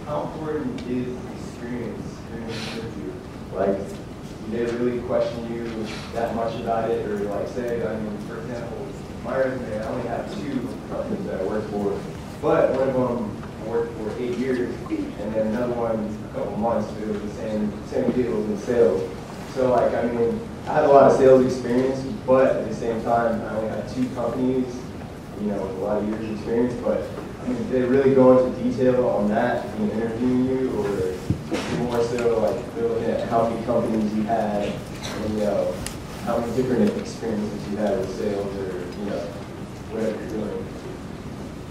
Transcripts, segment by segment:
how important is experience during an interview? Like, do they really question you that much about it? Or like say, I mean, for example, my resume, I only have 2 companies that I work for, but one of them I worked for 8 years, and then another one a couple months, but it was the same deal, it was in sales. So like, I mean, I have a lot of sales experience, but at the same time, I only had 2 companies, you know, with a lot of years of experience, but I mean, did they really go into detail on that in interviewing you, or more so like they're looking at how many companies you had, and you know, how many different experiences you had with sales, or you know, whatever you're doing?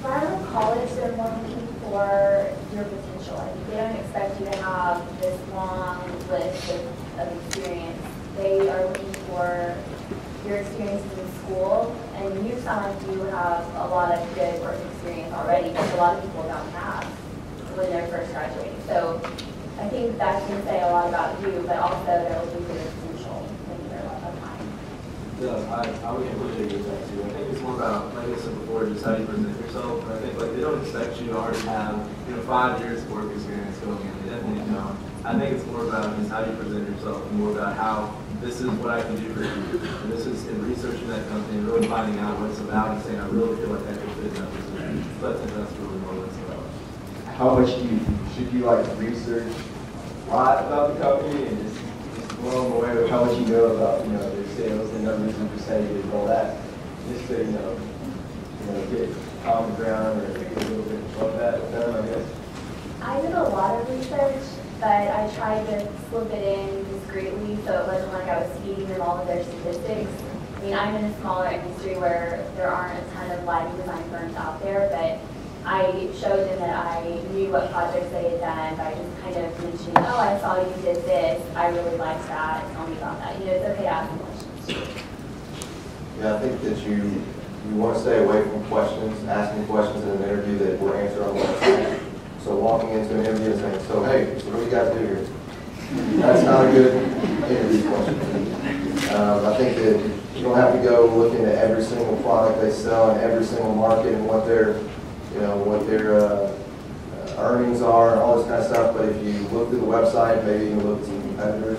Right out of college, they're more looking for your potential. I mean, they don't expect you to have this long list of experience. They are looking for your experiences in school, and you sound like you have a lot of good work experience already, which a lot of people don't have when they're first graduating. So I think that's going to say a lot about you, but also they're looking for your potential when you're applying. Yeah, I would completely agree with that too. I think it's more about, like I said before, just how you present yourself. And I think like they don't expect you to already have 5 years of work experience going in. They definitely don't. I think it's more about just how you present yourself, and more about how this is what I can do for you. And this is in researching that company and really finding out what it's about and saying I really feel like I could fit in that position. So I think that's really more what it's about. How much should you like research a lot about the company and just blow them away with how much you know about their sales and numbers and percentages and all that, just to get common ground or get a little bit above that with them, I guess? I did a lot of research, but I tried to slip it in discreetly so it wasn't like I was feeding them all of their statistics. I mean, I'm in a smaller industry where there aren't a ton of lighting design firms out there, but I showed them that I knew what projects they had done by just kind of mentioning, oh, I saw you did this, I really liked that, tell me about that. It's okay to ask them questions. Yeah, I think that you want to stay away from questions, asking questions in an interview that were answered on the website. So walking into an interview and saying, so hey, so what do you guys do here? That's not a good interview question. I think that you don't have to go looking at every single product they sell in every single market and what their earnings are and all this kind of stuff. But if you look through the website, maybe you can look at some competitors,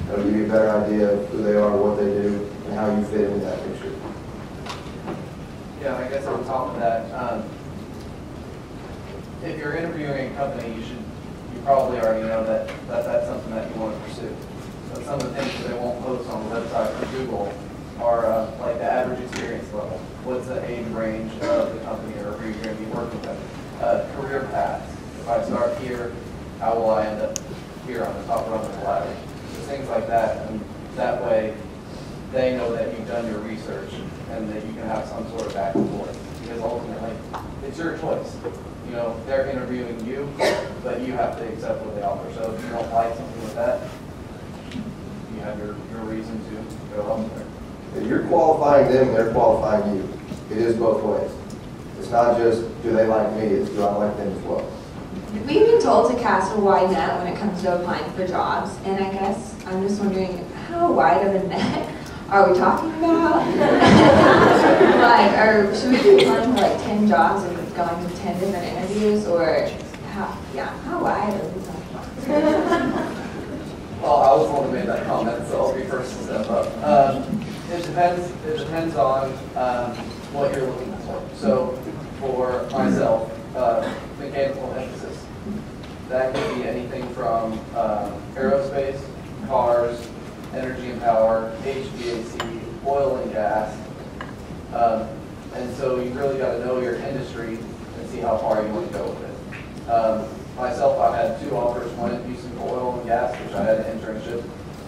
that'll give you a better idea of who they are, what they do, and how you fit into that picture. Yeah, I guess on top of that, if you're interviewing a company, you probably already know that that's something that you want to pursue. So some of the things that they won't post on the website or Google are like the average experience level. What's the age range of the company or who you're going to be working with? Career paths. If I start here, how will I end up here on the top rung of the ladder? So things like that, and that way they know that you've done your research and that you can have some sort of back and forth. Because ultimately, it's your choice. They're interviewing you, but you have to accept what they offer. So if you don't like something with that, you have your reason to go elsewhere. If you're qualifying them, they're qualifying you. It is both ways. It's not just, do they like me, it's do I like them as well. We've been told to cast a wide net when it comes to applying for jobs, and I guess I'm just wondering, how wide of a net are we talking about? Should we be applying for like 10 jobs and going to 10 different interviews, or how wide are we talking about? Well, I was the one who made that comment, so I'll be first to step up. It depends on what you're looking for. So for myself, mechanical emphasis. That could be anything from aerospace, cars, energy and power, HVAC, oil and gas. And so you really got to know your industry and see how far you want to go with it. Myself, I've had 2 offers, one in Houston for oil and gas, which I had an internship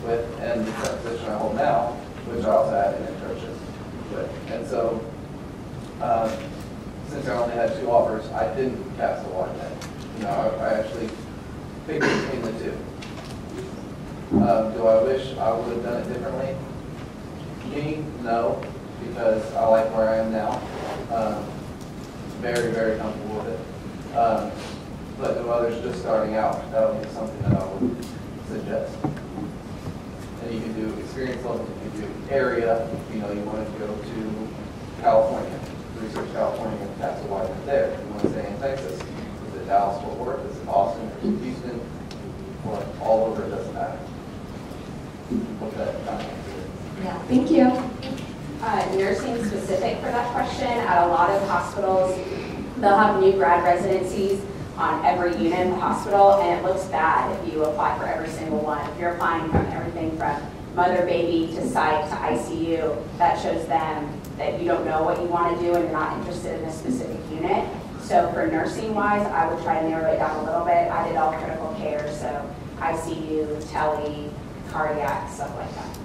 with, and the current position I hold now, which I also had an internship with. And so, since I only had 2 offers, I didn't cast a wide net. I actually picked between the 2. Do I wish I would have done it differently? Me, no, because I like where I am now. Very, very comfortable with it. But to others just starting out, that would be something that I would suggest. And you can do experience level, you can do area. You want to go to California, research California, and cast a wide net there. You want to stay in Texas, is it Dallas, Fort Worth, is it Austin, Yeah, thank you. Nursing specific for that question, at a lot of hospitals, they'll have new grad residencies on every unit in the hospital, and it looks bad if you apply for every single one. If you're applying from everything from mother, baby, to psych, to ICU, that shows them that you don't know what you want to do and you're not interested in a specific unit. So for nursing wise, I would try to narrow it down a little bit. I did all critical care, so ICU, tele, cardiac, stuff like that.